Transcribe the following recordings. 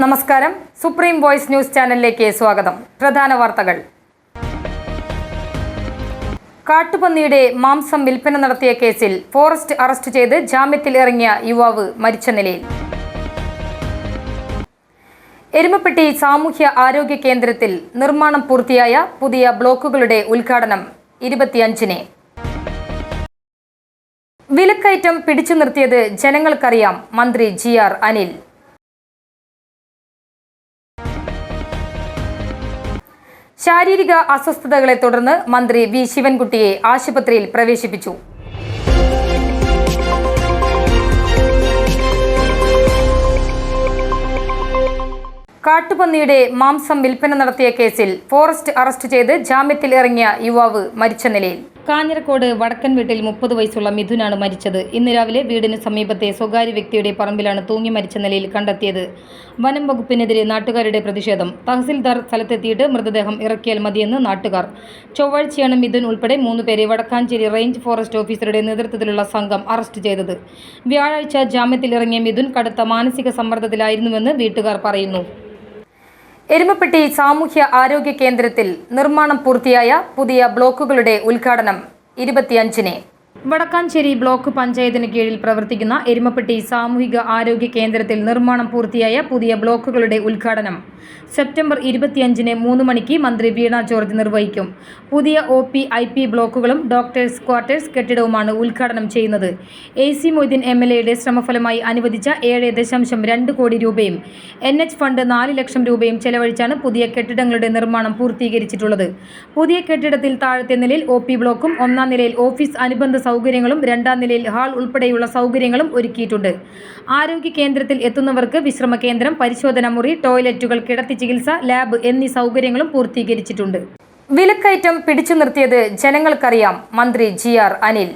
നമസ്കാരം. Supreme voice news ചാനലിലേക്ക് സ്വാഗതം. പ്രധാന വാർത്തകൾ. കാട്ടുപന്നിയുടെ മാംസം വിൽപ്പന നടത്തിയ കേസിൽ ഫോറസ്റ്റ് അറസ്റ്റ് ചെയ്ത് ജാമ്യത്തിൽ ഇറങ്ങിയ യുവാവ് മരിച്ച നിലയിൽ. എരുമപ്പെട്ടി സാമൂഹ്യ ആരോഗ്യ കേന്ദ്രത്തിൽ നിർമ്മാണം പൂർത്തിയായ പുതിയ ബ്ലോക്കുകളുടെ ഉദ്ഘാടനം 25-ന്. വിലക്കയറ്റം പിടിച്ചു നിർത്തിയത് ജനങ്ങൾക്കറിയാം, മന്ത്രി GR അനിൽ. ശാരീരിക അസ്വസ്ഥതകളെ തുടർന്ന് മന്ത്രി വി ശിവൻകുട്ടിയെ ആശുപത്രിയിൽ പ്രവേശിപ്പിച്ചു. കാട്ടുപന്നിയുടെ മാംസം വിൽപ്പന നടത്തിയ കേസിൽ ഫോറസ്റ്റ് അറസ്റ്റ് ചെയ്ത് ജാമ്യത്തിൽ ഇറങ്ങിയ യുവാവ് മരിച്ച നിലയിൽ. കാഞ്ഞിരക്കോട് വടക്കൻ വീട്ടിൽ 30 വയസ്സുള്ള മിഥുനാണ് മരിച്ചത്. ഇന്ന് രാവിലെ വീടിന് സമീപത്തെ സ്വകാര്യ വ്യക്തിയുടെ പറമ്പിലാണ് തൂങ്ങി മരിച്ച നിലയിൽ കണ്ടെത്തിയത്. വനം വകുപ്പിനെതിരെ നാട്ടുകാരുടെ പ്രതിഷേധം. തഹസിൽദാർ സ്ഥലത്തെത്തിയിട്ട് മൃതദേഹം ഇറക്കിയാൽ മതിയെന്ന് നാട്ടുകാർ. ചൊവ്വാഴ്ചയാണ് മിഥുൻ ഉൾപ്പെടെ 3 പേരെ വടക്കാഞ്ചേരി റേഞ്ച് ഫോറസ്റ്റ് ഓഫീസറുടെ നേതൃത്വത്തിലുള്ള സംഘം അറസ്റ്റ് ചെയ്തത്. വ്യാഴാഴ്ച ജാമ്യത്തിൽ ഇറങ്ങിയ മിഥുൻ കടുത്ത മാനസിക സമ്മർദ്ദത്തിലായിരുന്നുവെന്ന് വീട്ടുകാർ പറയുന്നു. എരുമപ്പെട്ടി സാമൂഹ്യ ആരോഗ്യ കേന്ദ്രത്തിൽ നിർമ്മാണം പൂർത്തിയായ പുതിയ ബ്ലോക്കുകളുടെ ഉദ്ഘാടനം 25-ന്. വടക്കാഞ്ചേരി ബ്ലോക്ക് പഞ്ചായത്തിന് കീഴിൽ പ്രവർത്തിക്കുന്ന എരുമപ്പെട്ടി സാമൂഹിക ആരോഗ്യ കേന്ദ്രത്തിൽ നിർമ്മാണം പൂർത്തിയായ പുതിയ ബ്ലോക്കുകളുടെ ഉദ്ഘാടനം സെപ്റ്റംബർ 25-ന് 3 മണിക്ക് മന്ത്രി വീണ ജോർജ് നിർവഹിക്കും. പുതിയ OP, IP ബ്ലോക്കുകളും ഡോക്ടേഴ്സ് ക്വാർട്ടേഴ്സ് കെട്ടിടവുമാണ് ഉദ്ഘാടനം ചെയ്യുന്നത്. AC മൊയ്തീൻ MLAയുടെ ശ്രമഫലമായി അനുവദിച്ച 7.2 കോടി രൂപയും NH ഫണ്ട് 4 ലക്ഷം രൂപയും ചെലവഴിച്ചാണ് പുതിയ കെട്ടിടങ്ങളുടെ നിർമ്മാണം പൂർത്തീകരിച്ചിട്ടുള്ളത്. പുതിയ കെട്ടിടത്തിൽ താഴത്തെ നിലയിൽ OP ബ്ലോക്കും 1-ാം നിലയിൽ ഓഫീസ് അനുബന്ധ സൗകര്യങ്ങളും 2-ാം നിലയിൽ ഹാൾ ഉൾപ്പെടെയുള്ള സൗകര്യങ്ങളും ഒരുക്കിയിട്ടുണ്ട്. ആരോഗ്യ കേന്ദ്രത്തിൽ എത്തുന്നവർക്ക് വിശ്രമ കേന്ദ്രം, പരിശോധന മുറി, ടോയ്ലറ്റുകൾ, കിടത്തി ചികിത്സ, ലാബ് എന്നീ സൗകര്യങ്ങളും പൂർത്തീകരിച്ചിട്ടുണ്ട്. വിലക്കയറ്റം പിടിച്ചു നിർത്തിയത് ജനങ്ങൾക്കറിയാം, മന്ത്രി GR അനിൽ.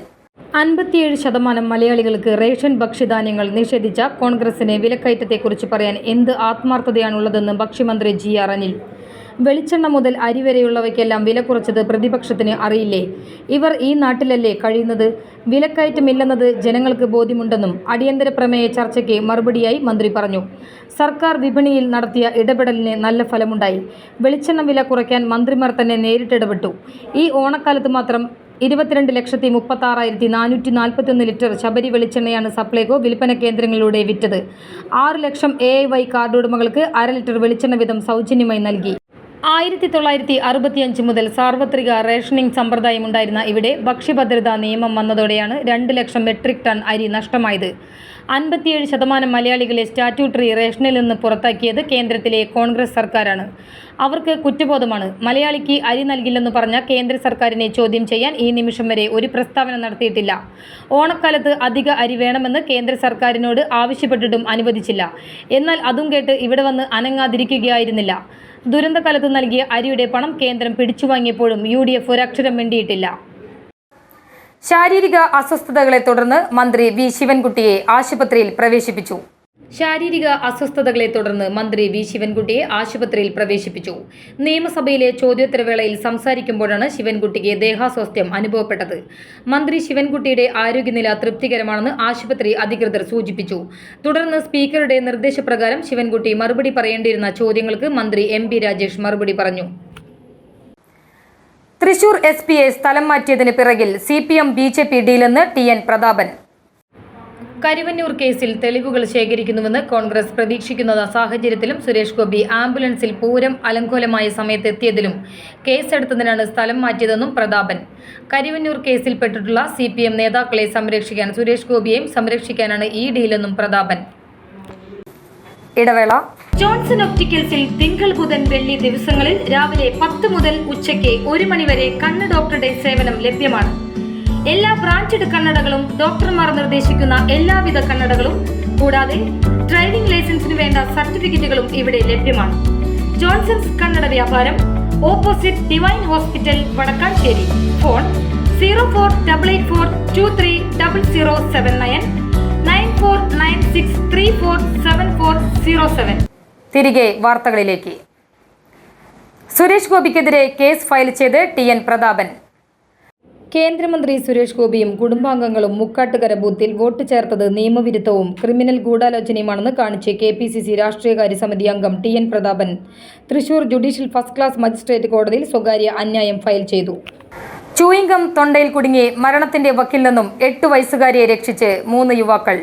57% മലയാളികൾക്ക് റേഷൻ ഭക്ഷ്യധാന്യങ്ങൾ നിഷേധിച്ച കോൺഗ്രസിന് വിലക്കയറ്റത്തെക്കുറിച്ച് പറയാൻ എന്ത് ആത്മാർത്ഥതയാണുള്ളതെന്ന് ഭക്ഷ്യമന്ത്രി GR അനിൽ. വെളിച്ചെണ്ണ മുതൽ അരി വരെയുള്ളവയ്ക്കെല്ലാം വില കുറച്ചത് പ്രതിപക്ഷത്തിന് അറിയില്ലേ? ഇവർ ഈ നാട്ടിലല്ലേ കഴിയുന്നത്? വിലക്കയറ്റമില്ലെന്നത് ജനങ്ങൾക്ക് ബോധ്യമുണ്ടെന്നും അടിയന്തര പ്രമേയ ചർച്ചയ്ക്ക് മറുപടിയായി മന്ത്രി പറഞ്ഞു. സർക്കാർ വിപണിയിൽ നടത്തിയ ഇടപെടലിന് നല്ല ഫലമുണ്ടായി. വെളിച്ചെണ്ണ വില കുറയ്ക്കാൻ മന്ത്രിമാർ തന്നെ നേരിട്ടിടപെട്ടു. ഈ ഓണക്കാലത്ത് മാത്രം 22,36,441 ലിറ്റർ ശബരി വെളിച്ചെണ്ണയാണ് സപ്ലൈകോ വിൽപ്പന കേന്ദ്രങ്ങളിലൂടെ വിറ്റത്. 6 ലക്ഷം AIY കാർഡ് ഉടമകൾക്ക് 1/2 ലിറ്റർ വെളിച്ചെണ്ണ വീതം സൗജന്യമായി നൽകി. 1965 മുതൽ സാർവത്രിക റേഷനിംഗ് സമ്പ്രദായം ഉണ്ടായിരുന്ന ഇവിടെ ഭക്ഷ്യഭദ്രതാ നിയമം വന്നതോടെയാണ് 2 ലക്ഷം മെട്രിക് ടൺ അരി നഷ്ടമായത്. 57% മലയാളികളെ സ്റ്റാറ്റ്യൂട്ടറി റേഷനിൽ നിന്ന് പുറത്താക്കിയത് കേന്ദ്രത്തിലെ കോൺഗ്രസ് സർക്കാരാണ്. അവർക്ക് കുറ്റബോധമാണ്. മലയാളിക്ക് അരി നൽകില്ലെന്ന് പറഞ്ഞ കേന്ദ്ര സർക്കാരിനെ ചോദ്യം ചെയ്യാൻ ഈ നിമിഷം വരെ ഒരു പ്രസ്താവന നടത്തിയിട്ടില്ല. ഓണക്കാലത്ത് അധിക അരി വേണമെന്ന് കേന്ദ്ര സർക്കാരിനോട് ആവശ്യപ്പെട്ടിട്ടും അനുവദിച്ചില്ല. എന്നാൽ അതും കേട്ട് ഇവിടെ വന്ന് അനങ്ങാതിരിക്കുകയായിരുന്നില്ല. ദുരന്തകാലത്ത് നൽകിയ അരിയുടെ പണം കേന്ദ്രം പിടിച്ചുവാങ്ങിയപ്പോഴും UDF ഒരക്ഷരം മിണ്ടിയിട്ടില്ല. ശാരീരിക അസ്വസ്ഥതകളെ തുടർന്ന് മന്ത്രി വി ശിവൻകുട്ടിയെ ആശുപത്രിയിൽ പ്രവേശിപ്പിച്ചു. നിയമസഭയിലെ ചോദ്യോത്തരവേളയിൽ സംസാരിക്കുമ്പോഴാണ് ശിവൻകുട്ടിക്ക് ദേഹാസ്വാസ്ഥ്യം അനുഭവപ്പെട്ടത്. മന്ത്രി ശിവൻകുട്ടിയുടെ ആരോഗ്യനില തൃപ്തികരമാണെന്ന് ആശുപത്രി അധികൃതർ സൂചിപ്പിച്ചു. തുടർന്ന് സ്പീക്കറുടെ നിർദ്ദേശപ്രകാരം ശിവൻകുട്ടി മറുപടി പറയേണ്ടിയിരുന്ന ചോദ്യങ്ങൾക്ക് മന്ത്രി MB രാജേഷ് മറുപടി പറഞ്ഞു. തൃശൂർ SPയെ സ്ഥലം മാറ്റിയതിന് പിറകിൽ CPM BJP ഡീലെന്ന് TN Prathapan. Karuvannur കേസിൽ തെളിവുകൾ ശേഖരിക്കുന്നുവെന്ന് കോൺഗ്രസ് പ്രതീക്ഷിക്കുന്ന സാഹചര്യത്തിലും സുരേഷ് ഗോപി ആംബുലൻസിൽ പൂരം അലങ്കോലമായ സമയത്ത് എത്തിയതിലും കേസെടുത്തതിനാണ് സ്ഥലം മാറ്റിയതെന്നും പ്രതാപൻ. കരുവന്നൂർ കേസിൽപ്പെട്ടിട്ടുള്ള CPM നേതാക്കളെ സംരക്ഷിക്കാൻ സുരേഷ് ഗോപിയെയും സംരക്ഷിക്കാനാണ് ഈ ഡീലെന്നും പ്രതാപൻ. ഇടവേള. ജോൺസൺ ഒപ്റ്റിക്കൽസിൽ തിങ്കൾ, ബുധൻ, വെള്ളി ദിവസങ്ങളിൽ രാവിലെ 10 മുതൽ ഉച്ചയ്ക്ക് 1 മണി വരെ കണ്ണ് ഡോക്ടറുടെ സേവനം ലഭ്യമാണ്. എല്ലാ ബ്രാൻഡഡ് കണ്ണടകളും ഡോക്ടർമാർ നിർദ്ദേശിക്കുന്ന എല്ലാവിധ കണ്ണടകളും കൂടാതെ ഡ്രൈവിംഗ് ലൈസൻസിന് വേണ്ട സർട്ടിഫിക്കറ്റുകളും ഇവിടെ ലഭ്യമാണ്. ജോൺസൺസ് കണ്ണട വ്യാപാരം, opposite Divine hospital, Vadakkancheri. Phone 0488423007 9496347407. തിരികെ വാർത്തകളിലേക്ക്. സുരേഷ് ഗോപിക്കെതിരെ കേസ് ഫയൽ ചെയ്ത് TN പ്രതാപൻ. കേന്ദ്രമന്ത്രി സുരേഷ് ഗോപിയും കുടുംബാംഗങ്ങളും മുക്കാട്ടുകര ബൂത്തിൽ വോട്ട് ചേർത്തത് നിയമവിരുദ്ധവും ക്രിമിനൽ ഗൂഢാലോചനയുമാണെന്ന് കാണിച്ച് KPCC രാഷ്ട്രീയകാര്യ സമിതി അംഗം TN Prathapan Thrissur judicial first class magistrate കോടതിയിൽ സ്വകാര്യ അന്യായം ഫയൽ ചെയ്തു. ചൂയിംഗം തൊണ്ടയിൽ കുടുങ്ങി മരണത്തിന്റെ വക്കിൽ നിന്നും 8 വയസ്സുകാരിയെ രക്ഷിച്ച് 3 യുവാക്കൾ.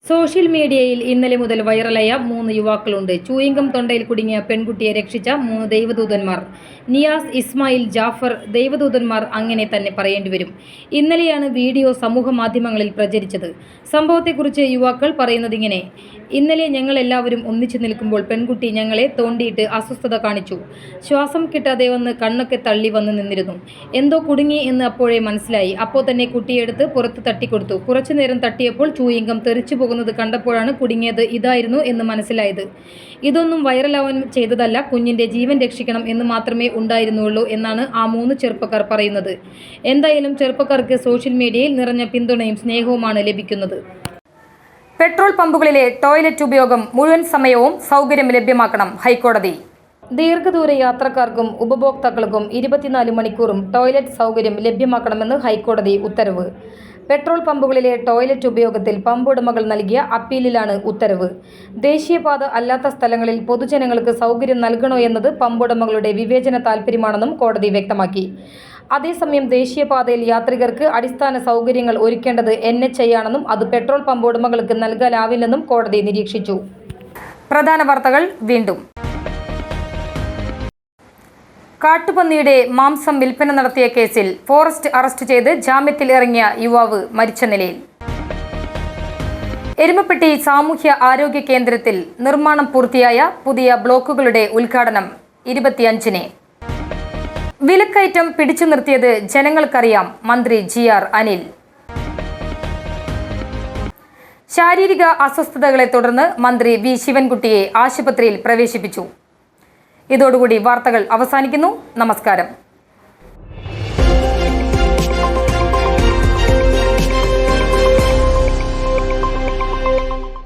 സോഷ്യൽ മീഡിയയിൽ ഇന്നലെ മുതൽ വൈറലായ 3 യുവാക്കളുണ്ട്. ചൂയിംഗം തൊണ്ടയിൽ കുടുങ്ങിയ പെൺകുട്ടിയെ രക്ഷിച്ച 3 ദൈവദൂതന്മാർ. നിയാസ്, ഇസ്മായിൽ, ജാഫർ ദൈവദൂതന്മാർ അങ്ങനെ തന്നെ പറയേണ്ടി വരും. ഇന്നലെയാണ് വീഡിയോ സമൂഹ മാധ്യമങ്ങളിൽ പ്രചരിച്ചത്. സംഭവത്തെക്കുറിച്ച് യുവാക്കൾ പറയുന്നതിങ്ങനെ: ഇന്നലെ ഞങ്ങൾ എല്ലാവരും ഒന്നിച്ചു നിൽക്കുമ്പോൾ പെൺകുട്ടി ഞങ്ങളെ തോണ്ടിയിട്ട് അസ്വസ്ഥത കാണിച്ചു. ശ്വാസം കിട്ടാതെ വന്ന് കണ്ണൊക്കെ തള്ളി വന്ന് നിന്നിരുന്നു. എന്തോ കുടുങ്ങി എന്ന് അപ്പോഴേ മനസ്സിലായി. അപ്പോൾ തന്നെ കുട്ടിയെടുത്ത് പുറത്ത് തട്ടിക്കൊടുത്തു. കുറച്ചുനേരം തട്ടിയപ്പോൾ ചൂയിംഗം തെറിച്ചു പോകുന്നത് കണ്ടപ്പോഴാണ് കുടുങ്ങിയത് ഇതായിരുന്നു എന്ന് മനസ്സിലായത്. ഇതൊന്നും വൈറലാവാൻ ചെയ്തതല്ല, കുഞ്ഞിന്റെ ജീവൻ രക്ഷിക്കണം എന്ന് മാത്രമേ ഉണ്ടായിരുന്നുള്ളൂ എന്നാണ് ആ 3 ചെറുപ്പക്കാർ പറയുന്നത്. എന്തായാലും ചെറുപ്പക്കാർക്ക് സോഷ്യൽ മീഡിയയിൽ നിറഞ്ഞ പിന്തുണയും സ്നേഹവുമാണ് ലഭിക്കുന്നത്. പെട്രോൾ പമ്പുകളിലെ ടോയ്ലറ്റ് ഉപയോഗം മുഴുവൻ സമയവും സൗകര്യം ലഭ്യമാക്കണം ഹൈക്കോടതി. ദീർഘദൂര യാത്രക്കാർക്കും ഉപഭോക്താക്കൾക്കും 24 മണിക്കൂറും ടോയ്ലറ്റ് സൗകര്യം ലഭ്യമാക്കണമെന്ന് ഹൈക്കോടതി ഉത്തരവ്. പെട്രോൾ പമ്പുകളിലെ ടോയ്ലറ്റ് ഉപയോഗത്തിൽ പമ്പ് ഉടമകൾ നൽകിയ അപ്പീലിലാണ് ഉത്തരവ്. ദേശീയപാത അല്ലാത്ത സ്ഥലങ്ങളിൽ പൊതുജനങ്ങൾക്ക് സൗകര്യം നൽകണോ എന്നത് പമ്പ് ഉടമകളുടെ വിവേചന താൽപ്പര്യമാണെന്നും കോടതി വ്യക്തമാക്കി. അതേസമയം ദേശീയപാതയിൽ യാത്രികർക്ക് അടിസ്ഥാന സൗകര്യങ്ങൾ ഒരുക്കേണ്ടത് NHI ആണെന്നും അത് പെട്രോൾ പമ്പ് ഉടമകൾക്ക് നൽകാനാവില്ലെന്നും കോടതി നിരീക്ഷിച്ചു. പ്രധാന വാർത്തകൾ വീണ്ടും. കാട്ടുപന്നിയുടെ മാംസം വിൽപ്പന നടത്തിയ കേസിൽ ഫോറസ്റ്റ് അറസ്റ്റ് ചെയ്ത് ജാമ്യത്തിൽ ഇറങ്ങിയ യുവാവ് മരിച്ച നിലയിൽ. എരുമപ്പെട്ടി സാമൂഹ്യ ആരോഗ്യ കേന്ദ്രത്തിൽ നിർമ്മാണം പൂർത്തിയായ പുതിയ ബ്ലോക്കുകളുടെ ഉദ്ഘാടനം 25-ന്. വിലക്കയറ്റം പിടിച്ചു നിർത്തിയത് ജനങ്ങൾക്കറിയാം, മന്ത്രി GR അനിൽ. ശാരീരിക അസ്വസ്ഥതകളെ തുടർന്ന് മന്ത്രി V ശിവൻകുട്ടിയെ ആശുപത്രിയിൽ പ്രവേശിപ്പിച്ചു. ഇതോടുകൂടി വാർത്തകൾ അവസാനിക്കുന്നു. നമസ്കാരം.